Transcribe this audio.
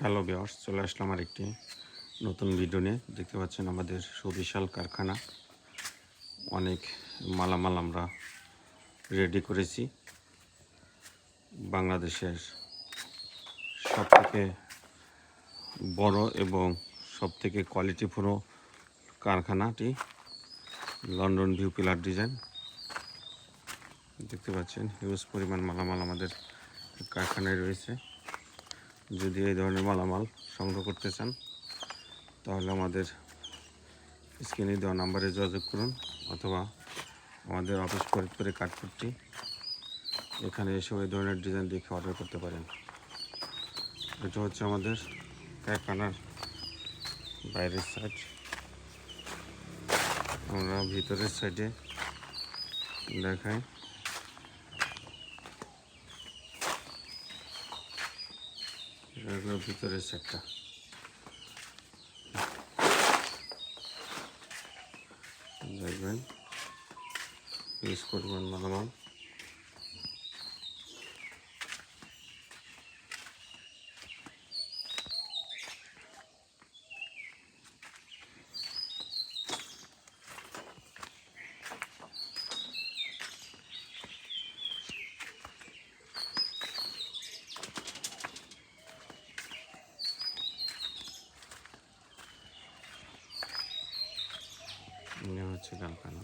Hello viewers, চলে আসলাম আরেকটি নতুন ভিডিও নিয়ে। দেখতে পাচ্ছেন আমাদের সুবিশাল কারখানা, অনেক মালামাল আমরা রেডি করেছি। বাংলাদেশের সবথেকে বড় এবং সবথেকে কোয়ালিটিফুল কারখানাটি লন্ডন ভিউ পিলার ডিজাইন। দেখতে পাচ্ছেন হিউজ পরিমাণ মালামাল আমাদের কারখানায় রয়েছে। যদি এই ধরনের মালামাল সংগ্রহ করতে চান তাহলে আমাদের স্ক্রিনে দেওয়া নাম্বারে যোগাযোগ করুন, অথবা আমাদের অফিস ফরিদপুরে কাঠপুরটি, এখানে এসে এই ধরনের ডিজাইন দেখে অর্ডার করতে পারেন। এটা হচ্ছে আমাদের কারখানার বাইরের সাইড। আমরা ভিতরের সাইডে দেখাই। এটা হলো ভিতরের সাইডটা। দেখবেন ইউজ করবেন মালামাল। হচ্ছে কারখানা।